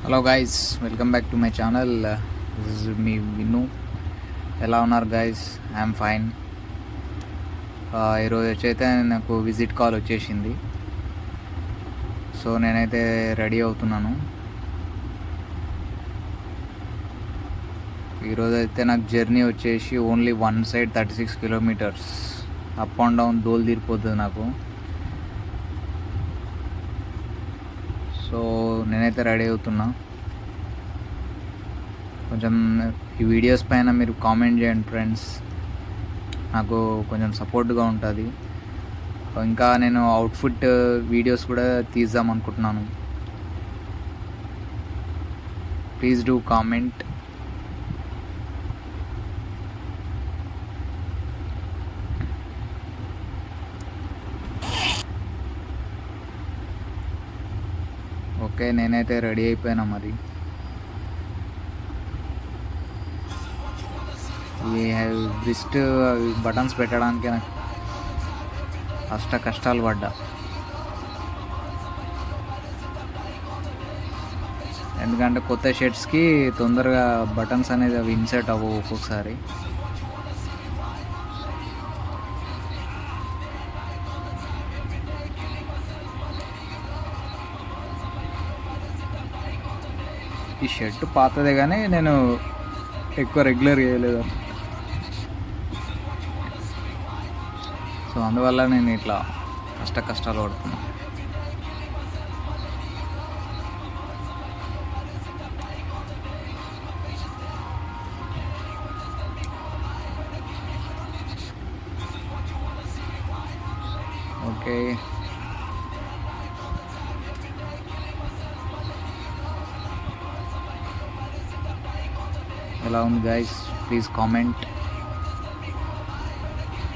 Hello guys, welcome back to my channel. This is me Vinu. ఎలా ఉన్నారు guys? I'm fine. ఈరోజు వచ్చైతే నాకు విజిట్ కాల్ వచ్చేసింది. సో నేనైతే రెడీ అవుతున్నాను. ఈరోజు అయితే నాకు జర్నీ వచ్చేసి only one side 36 kilometres. Up and down దోలు తీరిపోతుంది నాకు. సో నేనైతే రెడీ అవుతున్నా. కొంచెం ఈ వీడియోస్ పైన మీరు కామెంట్ చేయండి ఫ్రెండ్స్, నాకు కొంచెం సపోర్ట్గా ఉంటుంది. ఇంకా నేను అవుట్ఫిట్ వీడియోస్ కూడా తీద్దాం అనుకుంటున్నాను. Please do comment. ఓకే, నేనైతే రెడీ అయిపోయినా. మరి ఈ రిస్ట్ బటన్స్ పెట్టడానికి నాకు కష్టాలు పడ్డా. ఎందుకంటే కొత్త షర్ట్స్కి తొందరగా బటన్స్ అనేది అవి ఇన్సర్ట్ అవ్వవు ఒక్కొక్కసారి. ఈ షర్ట్ పాతదే కానీ నేను ఎక్కువ రెగ్యులర్ చేయలేదు. సో అందువల్ల నేను ఇట్లా కష్టాలు పడుతున్నా. ఓకే, ఎలా ఉంది గైస్? Please comment.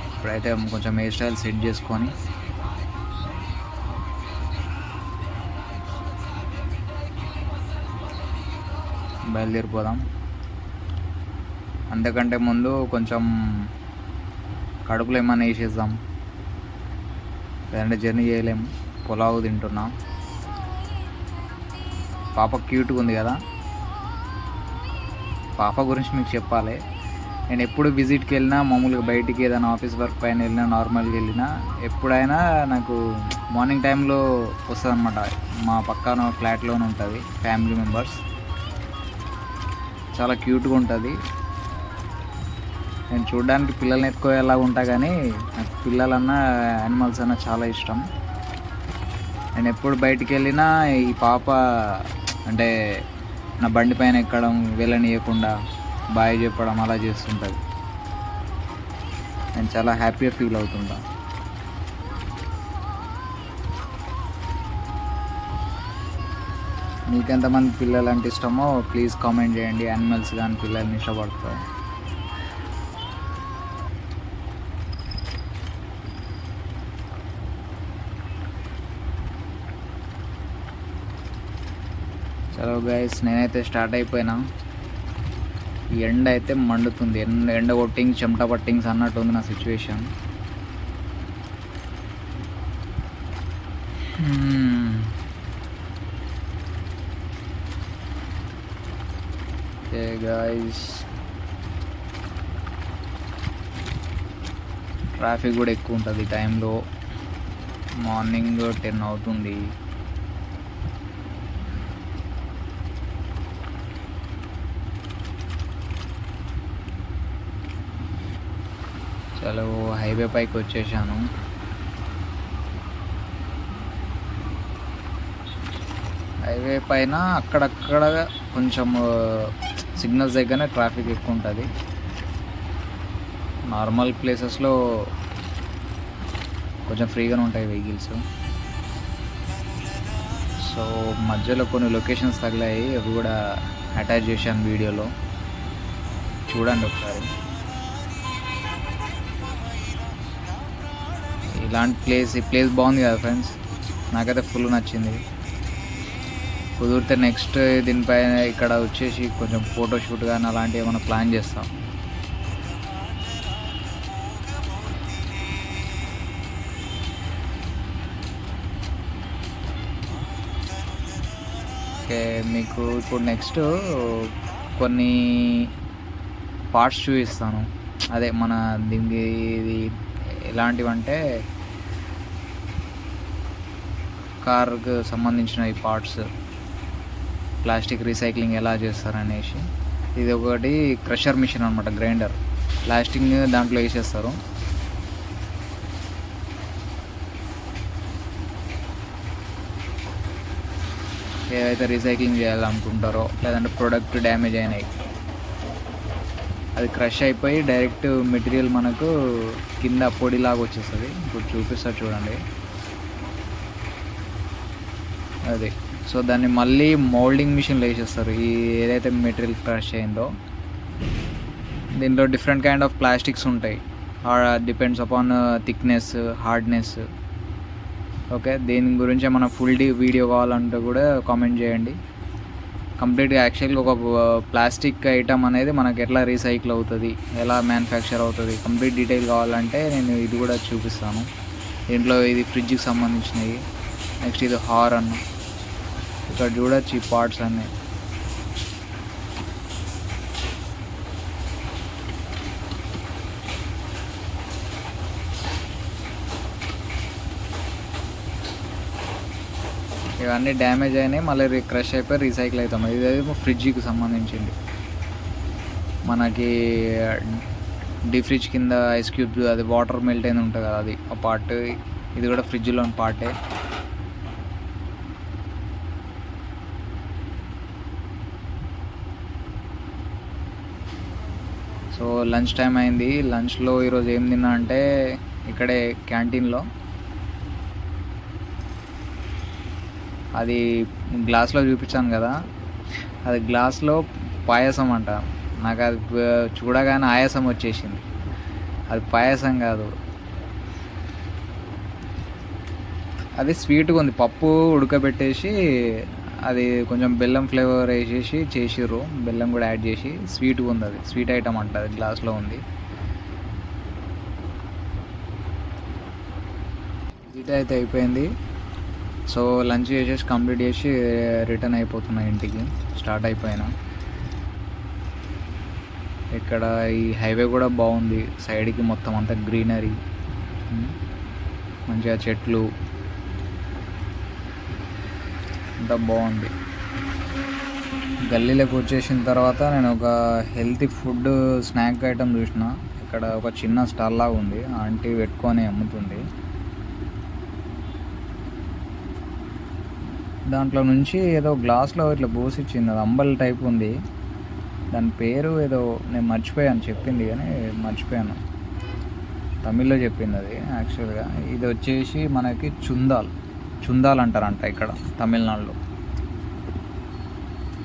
ఇప్పుడైతే కొంచెం హెయిర్ స్టైల్ సెట్ చేసుకొని బయలుదేరిపోదాం. అంతకంటే ముందు కొంచెం కడుపులో ఏమైనా వేసేద్దాం, లేదంటే జర్నీ చేయలేము. పులావ్ తింటున్నా. పాప క్యూట్గా ఉంది కదా. పాప గురించి మీకు చెప్పాలి. నేను ఎప్పుడు విజిట్కి వెళ్ళినా, మామూలుగా బయటికి ఏదైనా ఆఫీస్ వర్క్ పైన వెళ్ళినా, నార్మల్గా వెళ్ళినా, ఎప్పుడైనా నాకు మార్నింగ్ టైంలో వస్తుంది అనమాట. మా పక్కన ఫ్లాట్లోనే ఉంటుంది. ఫ్యామిలీ మెంబర్స్ చాలా క్యూట్గా ఉంటుంది. నేను చూడడానికి పిల్లల్ని ఎత్తుకోయేలాగా ఉంటా, కానీ నాకు పిల్లలన్నా యానిమల్స్ అన్నా చాలా ఇష్టం. నేను ఎప్పుడు బయటికి వెళ్ళినా ఈ పాప అంటే నా బండి పైన ఎక్కడం, వెళ్ళనియకుండా బాయ్ చెప్పడం అలా చేస్తుంటుంది. నేను చాలా హ్యాపీగా ఫీల్ అవుతుంటా. మీకు ఎంతమంది పిల్లలు అంటే ఇష్టమో ప్లీజ్ కామెంట్ చేయండి. యానిమల్స్ కానీ పిల్లల్ని ఇష్టపడతారు. చలో గైస్, నేనైతే స్టార్ట్ అయిపోయినా. ఈ ఎండ అయితే మండుతుంది. ఎండ కొట్టింగ్ చెమట పట్టింగ్స్ అన్నట్టు ఉంది నా సిచ్యువేషన్. ఓకే గైస్, ట్రాఫిక్ కూడా ఎక్కువ ఉంటుంది ఈ టైంలో. మార్నింగ్ 10 అవుతుంది. చలో హైవే పైకి వచ్చేసాను. హైవే పైన అక్కడక్కడ కొంచెం సిగ్నల్స్ దగ్గరనే ట్రాఫిక్ ఎక్కువ ఉంటుంది. నార్మల్ ప్లేసెస్లో కొంచెం ఫ్రీగానే ఉంటాయి వెహికల్స్. సో మధ్యలో కొన్ని లొకేషన్స్ తగిలాయి, అవి కూడా అటాచ్ చేశాను వీడియోలో, చూడండి ఒకసారి. ఈ ప్లేస్ బాగుంది కదా ఫ్రెండ్స్, నాకైతే ఫుల్ నచ్చింది. కుదిరితే నెక్స్ట్ దీనిపైన ఇక్కడ వచ్చేసి కొంచెం ఫోటోషూట్ కానీ అలాంటివి ఏమైనా ప్లాన్ చేస్తాం. ఓకే, మీకు ఇప్పుడు నెక్స్ట్ కొన్ని పార్ట్స్ చూపిస్తాను. అదే మన దీనికి ఇది ఎలాంటివంటే కార్కు సంబంధించిన ఈ పార్ట్స్ ప్లాస్టిక్ రీసైక్లింగ్ ఎలా చేస్తారనేసి. ఇది ఒకటి క్రషర్ మిషన్ అనమాట, గ్రైండర్. ప్లాస్టిక్ దాంట్లో వేసేస్తారు. ఏవైతే రీసైక్లింగ్ చేయాలనుకుంటారో లేదంటే ప్రోడక్ట్ డ్యామేజ్ అయినాయి, అది క్రష్ అయిపోయి డైరెక్ట్ మెటీరియల్ మనకు కింద పొడిలాగా వచ్చేస్తుంది. ఇప్పుడు చూపిస్తారు చూడండి అది. సో దాన్ని మళ్ళీ మౌల్డింగ్ మిషన్లో వేసేస్తారు. ఈ ఏదైతే మెటీరియల్ క్రష్ అయిందో దీంట్లో డిఫరెంట్ కైండ్ ఆఫ్ ప్లాస్టిక్స్ ఉంటాయి. Depends upon thickness, hardness. Okay, దీని గురించి మన ఫుల్ వీడియో కావాలంటే కూడా కామెంట్ చేయండి. కంప్లీట్గా యాక్చువల్గా ఒక ప్లాస్టిక్ ఐటమ్ అనేది మనకి ఎట్లా రీసైకిల్ అవుతుంది, ఎలా మ్యానుఫ్యాక్చర్ అవుతుంది, కంప్లీట్ డీటెయిల్ కావాలంటే నేను ఇది కూడా చూపిస్తాను. దీంట్లో ఇది ఫ్రిడ్జ్కి సంబంధించినవి. నెక్స్ట్ ఇది హారన్. ఇక్కడ చూడొచ్చు ఈ పార్ట్స్ అన్నీ. ఇవన్నీ డ్యామేజ్ అయినాయి, మళ్ళీ క్రష్ అయిపోయి రీసైకిల్ అవుతాం. ఇదేమో ఫ్రిడ్జ్కి సంబంధించింది. మనకి డీప్ ఫ్రిడ్జ్ కింద ఐస్ క్యూబ్ అది వాటర్ మెల్ట్ అయింది ఉంటుంది కదా, అది ఆ పార్ట్. ఇది కూడా ఫ్రిడ్జ్లోని పార్టే. సో లంచ్ టైం అయింది. లంచ్లో ఈరోజు ఏం తిన్నా అంటే ఇక్కడే క్యాంటీన్లో అది గ్లాస్లో చూపించాను కదా, అది గ్లాస్లో పాయసం అంట. నాకు అది చూడగానే ఆయాసం వచ్చేసింది. అది పాయసం కాదు, అది స్వీట్గా ఉంది. పప్పు ఉడకబెట్టేసి అది కొంచెం బెల్లం ఫ్లేవర్ వేసేసి చేసిర్రు, బెల్లం కూడా యాడ్ చేసి. స్వీట్గా ఉంది, అది స్వీట్ ఐటమ్ అంట. అది గ్లాస్లో ఉంది. ఇది అయితే అయిపోయింది. సో లంచ్ చేసేసి కంప్లీట్ చేసి రిటర్న్ అయిపోతున్నా ఇంటికి. స్టార్ట్ అయిపోయినా. ఇక్కడ ఈ హైవే కూడా బాగుంది. సైడ్కి మొత్తం అంతా గ్రీనరీ, మంచిగా చెట్లు, అంతా బాగుంది. గల్లీలోకి వచ్చేసిన తర్వాత నేను ఒక హెల్తీ ఫుడ్ స్నాక్ ఐటమ్ చూసిన. ఇక్కడ ఒక చిన్న స్టాల్ లాగా ఉంది, ఆంటీ పెట్టుకొని అమ్ముతుంది. దాంట్లో నుంచి ఏదో గ్లాస్లో ఇట్లా పోసిచ్చింది, అది అంబల్ టైప్ ఉంది. దాని పేరు ఏదో నేను మర్చిపోయాను, చెప్పింది కానీ మర్చిపోయాను. తమిళ్లో చెప్పింది అది యాక్చువల్గా. ఇది వచ్చేసి మనకి చుందాల్ అంటారంట ఇక్కడ తమిళనాడులో.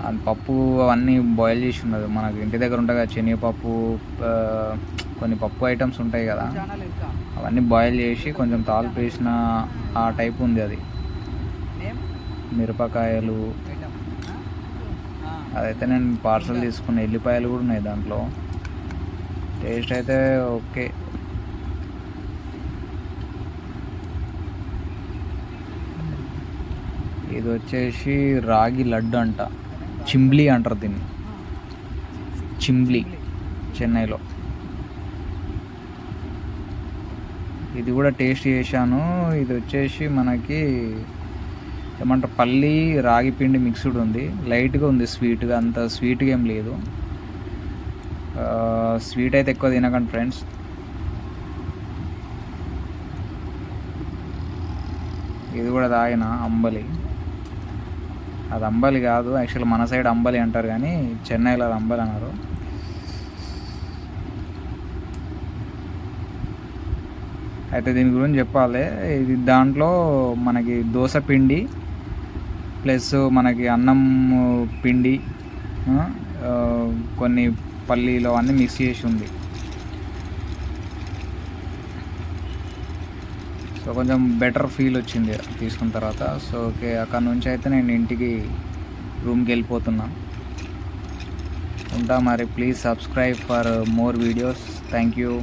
అది పప్పు అవన్నీ బాయిల్ చేసి ఉన్నది. మనకి ఇంటి దగ్గర ఉంటుంది కదా శనగపప్పు, కొన్ని పప్పు ఐటమ్స్ ఉంటాయి కదా, అవన్నీ బాయిల్ చేసి కొంచెం తాలింపు వేసిన ఆ టైప్ ఉంది అది. మిరపకాయలు, అదైతే నేను పార్సల్ తీసుకున్న. ఎల్లిపాయలు కూడా ఉన్నాయి దాంట్లో. టేస్ట్ అయితే ఓకే. ఇది వచ్చేసి రాగి లడ్డు అంట, చింబ్లీ అంటారు దీన్ని, చింబ్లీ చెన్నైలో. ఇది కూడా టేస్ట్ చేశాను. ఇది వచ్చేసి మనకి ఏమంటారు, పల్లి రాగి పిండి మిక్స్డ్ ఉంది. లైట్గా ఉంది స్వీట్గా, అంత స్వీట్గా ఏం లేదు. స్వీట్ అయితే ఎక్కువ తినకండి ఫ్రెండ్స్. ఇది కూడా తాగిన అంబలి. అది అంబలి కాదు యాక్చువల్, మన సైడ్ అంబలి అంటారు కానీ చెన్నైలో అది అంబలి అన్నారు. అయితే దీని గురించి చెప్పాలి. ఇది దాంట్లో మనకి దోశ పిండి ప్లస్ మనకి అన్నం పిండి, కొన్ని పల్లీలు అన్నీ మిక్స్ చేసి ఉంది. సో కొంచెం బెటర్ ఫీల్ వచ్చింది తీసుకున్న తర్వాత. సో ఓకే, అక్కడ నుంచి అయితే నేను ఇంటికి రూమ్కి వెళ్ళిపోతున్నా. ఉంటా మరి. Please subscribe for more videos. Thank you.